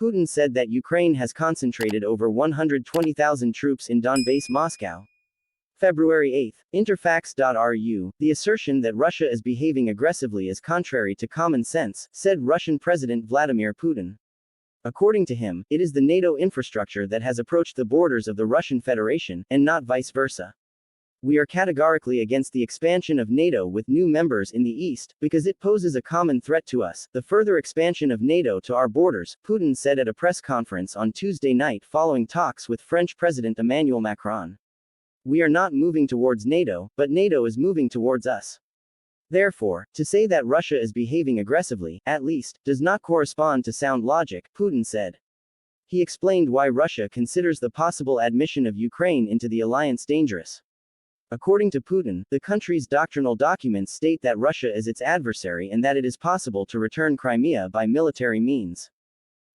Putin said that Ukraine has concentrated over 120,000 troops in Donbass, Moscow. February 8. Interfax.ru, the assertion that Russia is behaving aggressively is contrary to common sense, said Russian President Vladimir Putin. According to him, it is the NATO infrastructure that has approached the borders of the Russian Federation, and not vice versa. We are categorically against the expansion of NATO with new members in the East, because it poses a common threat to us. The further expansion of NATO to our borders, Putin said at a press conference on Tuesday night following talks with French President Emmanuel Macron. We are not moving towards NATO, but NATO is moving towards us. Therefore, to say that Russia is behaving aggressively, at least, does not correspond to sound logic, Putin said. He explained why Russia considers the possible admission of Ukraine into the alliance dangerous. According to Putin, the country's doctrinal documents state that Russia is its adversary and that it is possible to return Crimea by military means.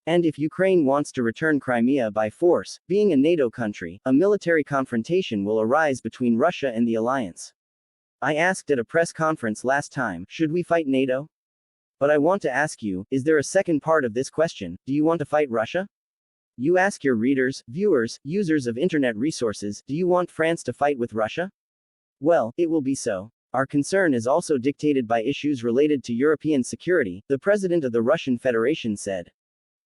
And if Ukraine wants to return Crimea by force, being a NATO country, a military confrontation will arise between Russia and the alliance. I asked at a press conference last time, should we fight NATO? But I want to ask you, is there a second part of this question? Do you want to fight Russia? You ask your readers, viewers, users of internet resources, do you want France to fight with Russia? Well, it will be so. Our concern is also dictated by issues related to European security, the president of the Russian Federation said.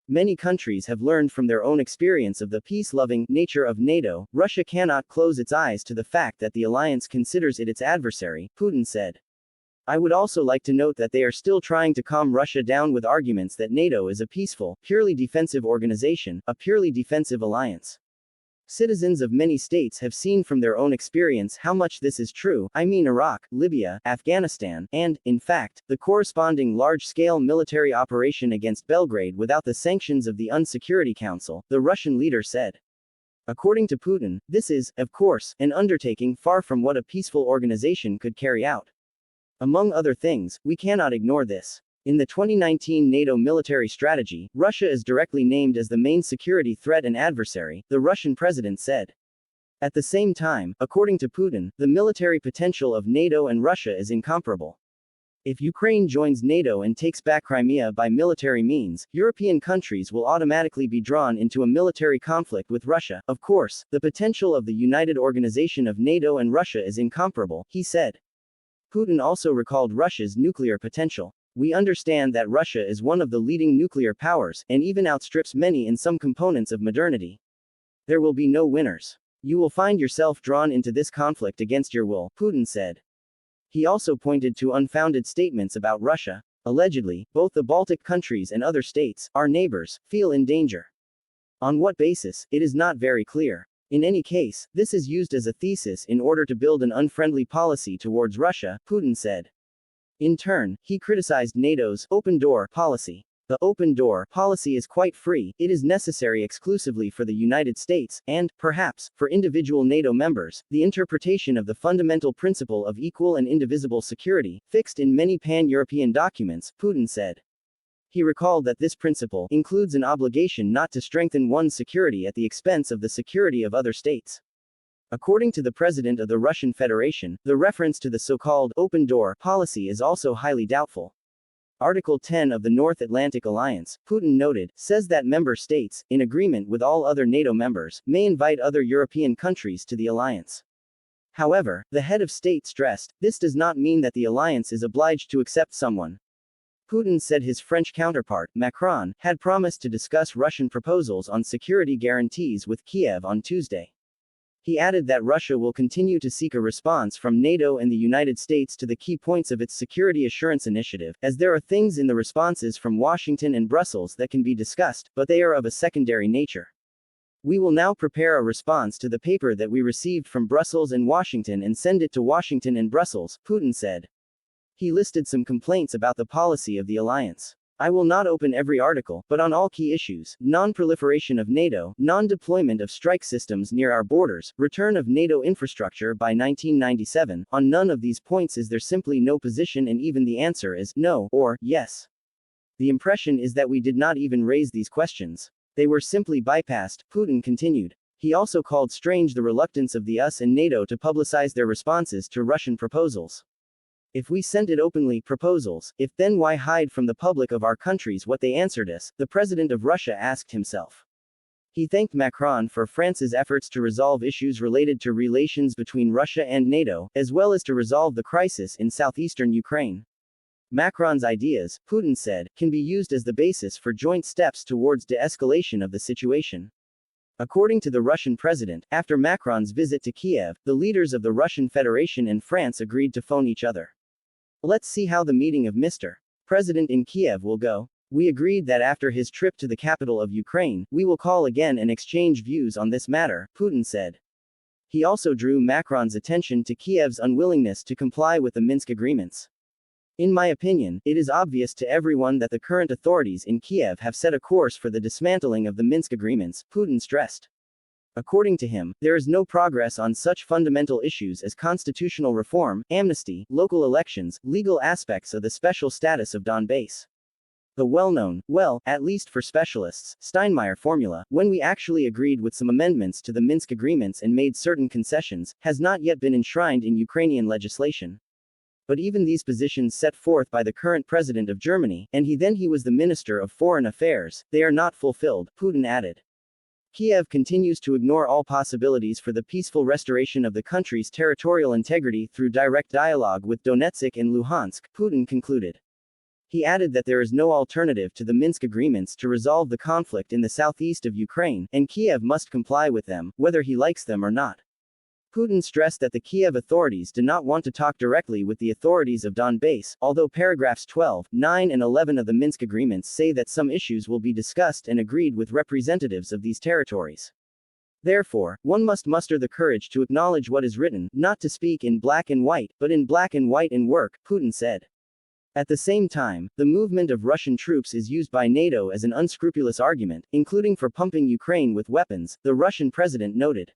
Many countries have learned from their own experience of the peace-loving nature of NATO. Russia cannot close its eyes to the fact that the alliance considers it its adversary, Putin said. I would also like to note that they are still trying to calm Russia down with arguments that NATO is a peaceful, purely defensive organization, a purely defensive alliance. Citizens of many states have seen from their own experience how much this is true. I mean Iraq, Libya, Afghanistan, and, in fact, the corresponding large-scale military operation against Belgrade without the sanctions of the UN Security Council, the Russian leader said. According to Putin, this is, of course, an undertaking far from what a peaceful organization could carry out. Among other things, we cannot ignore this. In the 2019 NATO military strategy, Russia is directly named as the main security threat and adversary, the Russian president said. At the same time, according to Putin, the military potential of NATO and Russia is incomparable. If Ukraine joins NATO and takes back Crimea by military means, European countries will automatically be drawn into a military conflict with Russia. Of course, the potential of the united organization of NATO and Russia is incomparable, he said. Putin also recalled Russia's nuclear potential. We understand that Russia is one of the leading nuclear powers, and even outstrips many in some components of modernity. There will be no winners. You will find yourself drawn into this conflict against your will, Putin said. He also pointed to unfounded statements about Russia. Allegedly, both the Baltic countries and other states, our neighbors, feel in danger. On what basis, it is not very clear. In any case, this is used as a thesis in order to build an unfriendly policy towards Russia, Putin said. In turn, he criticized NATO's open door policy. The open door policy is quite free, it is necessary exclusively for the United States, and, perhaps, for individual NATO members, the interpretation of the fundamental principle of equal and indivisible security, fixed in many pan-European documents, Putin said. He recalled that this principle includes an obligation not to strengthen one's security at the expense of the security of other states. According to the president of the Russian Federation, the reference to the so-called open door policy is also highly doubtful. Article 10 of the North Atlantic Alliance, Putin noted, says that member states, in agreement with all other NATO members, may invite other European countries to the alliance. However, the head of state stressed, this does not mean that the alliance is obliged to accept someone. Putin said his French counterpart, Makron, had promised to discuss Russian proposals on security guarantees with Kiev on Tuesday. He added that Russia will continue to seek a response from NATO and the United States to the key points of its security assurance initiative, as there are things in the responses from Washington and Brussels that can be discussed, but they are of a secondary nature. We will now prepare a response to the paper that we received from Brussels and Washington and send it to Washington and Brussels, Putin said. He listed some complaints about the policy of the alliance. I will not open every article, but on all key issues, non-proliferation of NATO, non-deployment of strike systems near our borders, return of NATO infrastructure by 1997, on none of these points is there simply no position, and even the answer is no or yes. The impression is that we did not even raise these questions. They were simply bypassed, Putin continued. He also called strange the reluctance of the US and NATO to publicize their responses to Russian proposals. If we sent it openly proposals, if then why hide from the public of our countries what they answered us, the president of Russia asked himself. He thanked Macron for France's efforts to resolve issues related to relations between Russia and NATO, as well as to resolve the crisis in southeastern Ukraine. Macron's ideas, Putin said, can be used as the basis for joint steps towards de-escalation of the situation. According to the Russian president, after Macron's visit to Kiev, the leaders of the Russian Federation and France agreed to phone each other. Let's see how the meeting of Mr. President in Kiev will go. We agreed that after his trip to the capital of Ukraine, we will call again and exchange views on this matter, Putin said. He also drew Macron's attention to Kiev's unwillingness to comply with the Minsk agreements. In my opinion, it is obvious to everyone that the current authorities in Kiev have set a course for the dismantling of the Minsk agreements, Putin stressed. According to him, there is no progress on such fundamental issues as constitutional reform, amnesty, local elections, legal aspects of the special status of Donbass. The well-known, at least for specialists, Steinmeier formula, when we actually agreed with some amendments to the Minsk agreements and made certain concessions, has not yet been enshrined in Ukrainian legislation. But even these positions set forth by the current president of Germany, and he was the Minister of Foreign Affairs, they are not fulfilled, Putin added. Kiev continues to ignore all possibilities for the peaceful restoration of the country's territorial integrity through direct dialogue with Donetsk and Luhansk, Putin concluded. He added that there is no alternative to the Minsk agreements to resolve the conflict in the southeast of Ukraine, and Kiev must comply with them, whether he likes them or not. Putin stressed that the Kiev authorities do not want to talk directly with the authorities of Donbass, although paragraphs 12, 9 and 11 of the Minsk agreements say that some issues will be discussed and agreed with representatives of these territories. Therefore, one must muster the courage to acknowledge what is written, not to speak in black and white, but in black and white in work, Putin said. At the same time, the movement of Russian troops is used by NATO as an unscrupulous argument, including for pumping Ukraine with weapons, the Russian president noted.